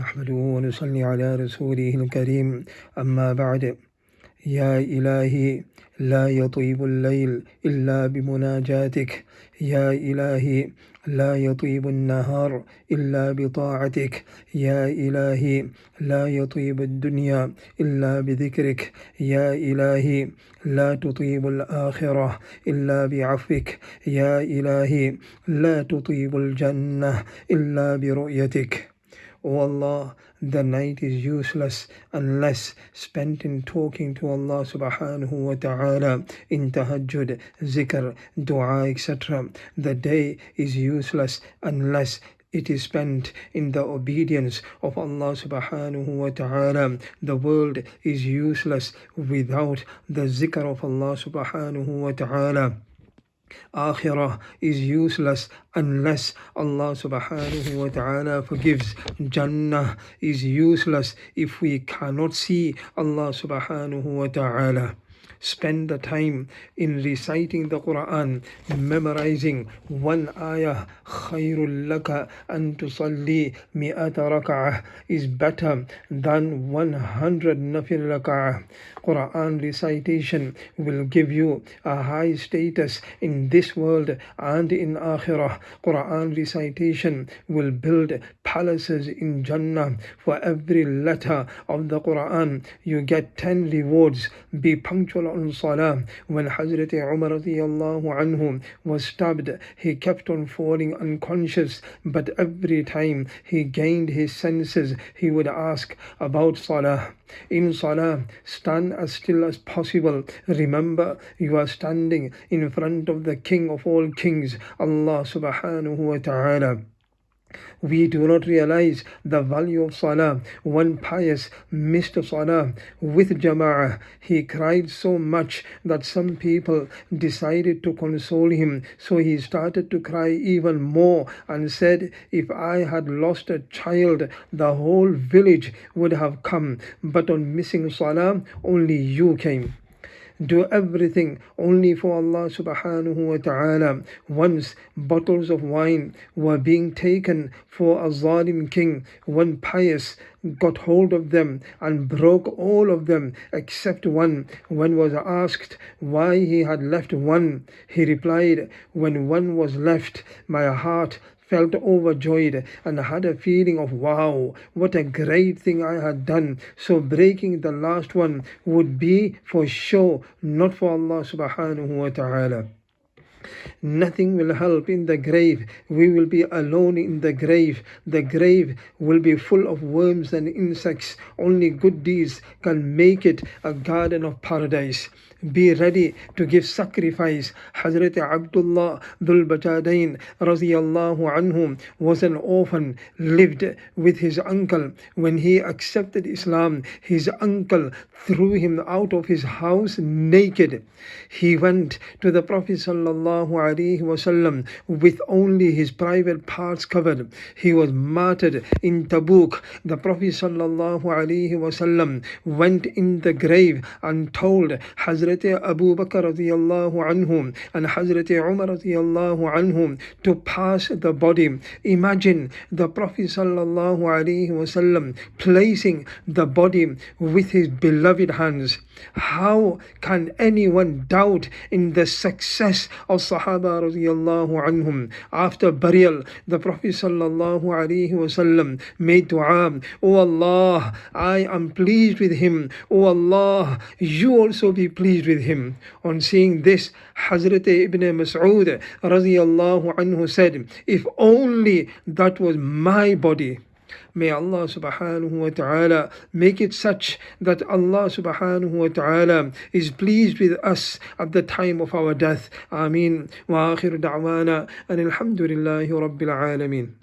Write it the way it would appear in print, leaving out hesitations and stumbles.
نحمده ونصلي على رسوله الكريم أما بعد يا إلهي لا يطيب الليل إلا بمناجاتك يا إلهي لا يطيب النهار إلا بطاعتك يا إلهي لا يطيب الدنيا إلا بذكرك يا إلهي لا تطيب الآخرة إلا بعفوك يا إلهي لا تطيب الجنة إلا برؤيتك. O Allah, the night is useless unless spent in talking to Allah subhanahu wa ta'ala in tahajjud, zikr, dua, etc. The day is useless unless it is spent in the obedience of Allah subhanahu wa ta'ala. The world is useless without the zikr of Allah subhanahu wa ta'ala. Akhirah is useless unless Allah subhanahu wa ta'ala forgives. Jannah is useless if we cannot see Allah subhanahu wa ta'ala. Spend the time in reciting the Quran, memorizing one ayah. Khairul laka an tusalli mi'ata raka'ah is better than 100 nafil raka'ah. Quran recitation will give you a high status in this world and in Akhirah. Quran recitation will build palaces in Jannah. For every letter of the Quran you get 10 rewards. Be punctual on Salah. When Hazrat Umar radiyallahu anhu was stabbed, he kept on falling unconscious, but every time he gained his senses he would ask about Salah. In Salah, stand as still as possible. Remember, you are standing in front of the King of all kings, Allah subhanahu wa ta'ala. We do not realize the value of Salah. One pious missed Salah with Jama'ah. He cried so much that some people decided to console him. So he started to cry even more and said, if I had lost a child, the whole village would have come. But on missing Salah, only you came. Do everything only for Allah subhanahu wa ta'ala. Once bottles of wine were being taken for a zalim king. One pious got hold of them and broke all of them except one. When was asked why he had left one, he replied, when one was left, my heart felt overjoyed and had a feeling of wow, what a great thing I had done. So breaking the last one would be for show, not for Allah subhanahu wa ta'ala. Nothing will help in the grave. We will be alone in the grave. The grave will be full of worms and insects. Only good deeds can make it a garden of paradise. Be ready to give sacrifice. Hazrat Abdullah Dhul Bajadain radiyallahu anhu was an orphan, lived with his uncle. When he accepted Islam, his uncle threw him out of his house naked. He went to the Prophet sallallahu alaihi wasallam with only his private parts covered. He was martyred in Tabuk. The Prophet sallallahu alaihi wasallam went in the grave and told Hazrat Abu Bakr radiyallahu anhu and Hazrat Umar radiyallahu anhu to pass the body. Imagine the Prophet sallallahu alaihi wasallam placing the body with his beloved hands. How can anyone doubt in the success of Sahaba radiyallahu anhum? After burial, the Prophet sallallahu alaihi wasallam made dua, O Allah, I am pleased with him. O Allah, you also be pleased with him. On seeing this, Hazrat Ibn Mas'ud radiyallahu anhu said, if only that was my body. May Allah subhanahu wa ta'ala make it such that Allah subhanahu wa ta'ala is pleased with us at the time of our death. Ameen. Wa akhiru da'wana and alhamdulillahi rabbil alameen.